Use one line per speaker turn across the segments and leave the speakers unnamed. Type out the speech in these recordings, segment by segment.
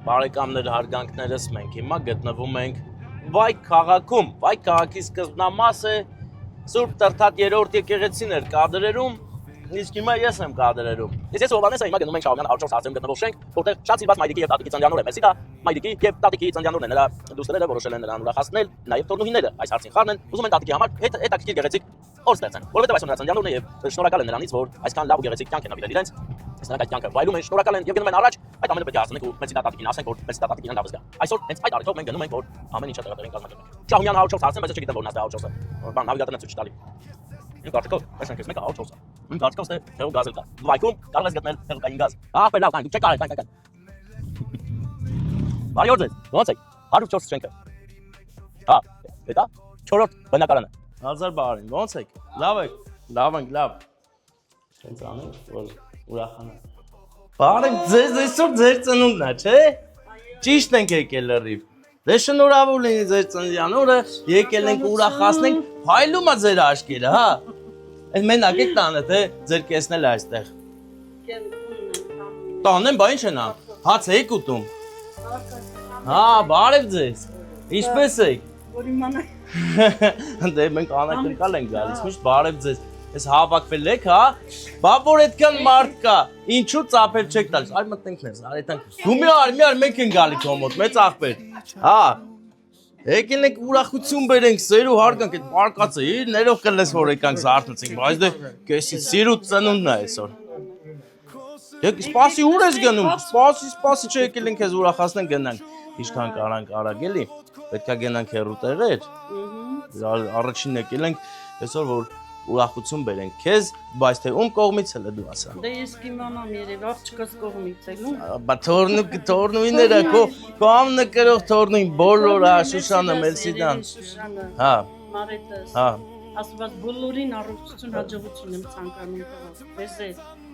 Բարեկամներ հարգանքներս մենք հիմա գտնվում ենք Վայք քաղաքում։ Վայք քաղաքի սկզբնամասը Սուրբ Տրթատ 3-րդ եկեղեցին էր կադրերում, իսկ հիմա ես եմ կադրերում։ Ես Հովհաննեսը հիմա գնում ենք Շահումյան Արչոց հարցերում գտնվող շենք, որտեղ շատ սիրված մայրիկի եւ տատիկի ծննդյանորն է։ Մեսի դա մայրիկի եւ տատիկի ծննդյանորն է, նրա դուստրերը որոշել են նրան ուրախացնել, նաեւ տորնուհիները այս հարցին խառն են, ուզում են տատիկի համար հետաքրքիր գեղեցիկ օր ստեղծեն, որովհետեւ այսօր նրա ծննդյանորն է եւ շնորհակալ են նրանից, որ այսքան լավ ու գեղեցիկ կյանք են ապրել իրենց։ Նրանք այդ կյանքը վայելում են, շնորհակալ են եւ գնում են առաջ, այդ ամենը պետք է հասնենք ու մեծի տատիկին ասենք, որ մեծի տատիկին լավ զգա։ Այսօր հենց այդ առիթով մենք գնում ենք, որ ամեն ինչը տեղադրենք կազմակերպենք։ Շահումյան Արչոց հարցեմ, բայց չգիտեմ որն է Արչոցը։ Բան նավիգատորն է ցույց տալի։ Իմ կարծիքով, այսինքն ես մեկը Արչոցը։ Իմ կարծիքով թե հեղուկ գազել կա։ Վայքում կարող ես գտնել հեղուկային գազ։ Ահա, լավ, դու չեք կարել, կան։ Բարի օր ձեզ։ Ո՞նց եք։ 104 շենքը։ Հա, դա 4-րդ բնակարանը։ Հազար բարին, ո՞նց եք։ Լավ եք։ Լավ ենք, լավ։ Ինչ անենք, որ ուրախանանք։ Բարին, ձեզ այսօր ձեր ծնունդն է, չէ՞։ Ճիշտ ենք եկել լրիվ։ Դե շնորհավոր լինի ձեր ծննդյան օրը, եկել ենք ուրախացնենք, փայլում է ձեր աչքերը, հա։ Այս մենակ եք տանը, թե ձեր կեսնել է այստեղ։ Տանեմ, բա ինչ են ան։ Հաց եք ուտում։ Հա, բարև ձեզ։ Ինչպես եք։
Որ իմանա։
Դե մենք անակնկալ ենք գալիս, միշտ բարև ձեզ։ Ես հավաքվել եք, հա։ Բա որ այդքան մարդ կա, ինչու ծափեր չեք տալիս։ Այ մտնենք մեզ, արեցանք։ Դու մի արմիար մենք են գալի քո մոտ, մեծ աղբեր։ Հա։ Եկել ենք ուրախություն բերենք, սեր ու հարգանք, այդ բարկացը, իր ներող կլես որ եկանք զարթնցենք, բայց դե կեսի սիրուտ ծնունդն է այսօր։ Եկ սպասի ուր ես գնում։ Սպասի չեկել ենք քեզ ուրախացնենք գնանք։ Ինչքան կարանք արագ էլի։ Պետքա գնանք հեռու տեղեր։ Առաջին եկել ենք այսօր որ ուրախություն բերենք քեզ, բայց թե ում կողմից էլ է դու ասա։
Դե ես կիմանամ երևի աղջկաս կողմից էլ ու։
Բա թորնուիները քո ամնը կրող թորնուին բոլոր հա Շուշանը Մելսիդան։ Հա։
Մարետս։
Հա։
Աստված բոլորին առողջություն, հաջողություն եմ ցանկանում տղաս։ Ես է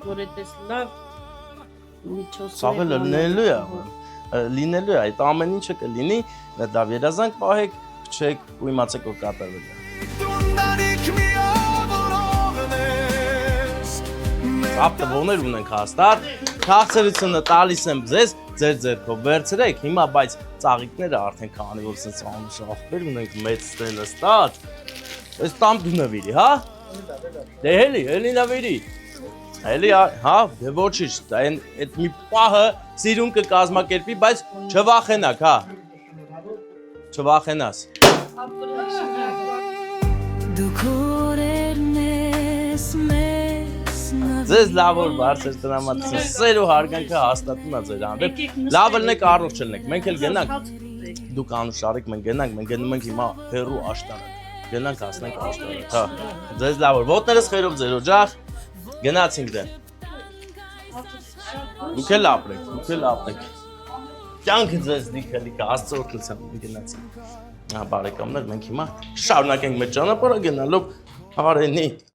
որ այդպես լավ միջոցներ։
Սաղը լինելու է։ Լինելու է, այդ ամեն ինչը կլինի, լավ երազանք պահեք, քչեք ու իմացեք որ կատարվել է։ Ապտվոներ ունենք հաստատ, քաղցրությունը տալիս եմ ձեզ, ձեր ձեռքով վերցրեք, հիմա բայց ծաղիկները արդեն քանի որ սենց անուշ աղբեր ունենք մեծ ստատ, այս տամ դու նվիրի, հա? Դե հելի նվիրի, հելի, հա, դե ոչիշ, այդ մի պահը սիրուն կկազմակերպի, բայց չվախենակ, հա, չվախենաս։ Ձեզ լավ որ բարձր տրամատություն, սեր ու հարգանքը հաստատում է ձեր հանդեպ, լավ լնեք առողջ լնեք, մենք էլ գնանք, դուք անուշարեք մենք գնում ենք հիմա հեռու աշտարակ, գնանք հասնենք աշտարակ, հա, ձեզ լավ որ, ոտներս խերով ձեր օջախ, գնացինք դե, դուք էլ ապրեք, կյանքը ձեզ լիքը աստծո օգնությամբ գնացինք, բարեկամներ մենք հիմա շարունակենք մեր ճանապարհը գնալով Արենի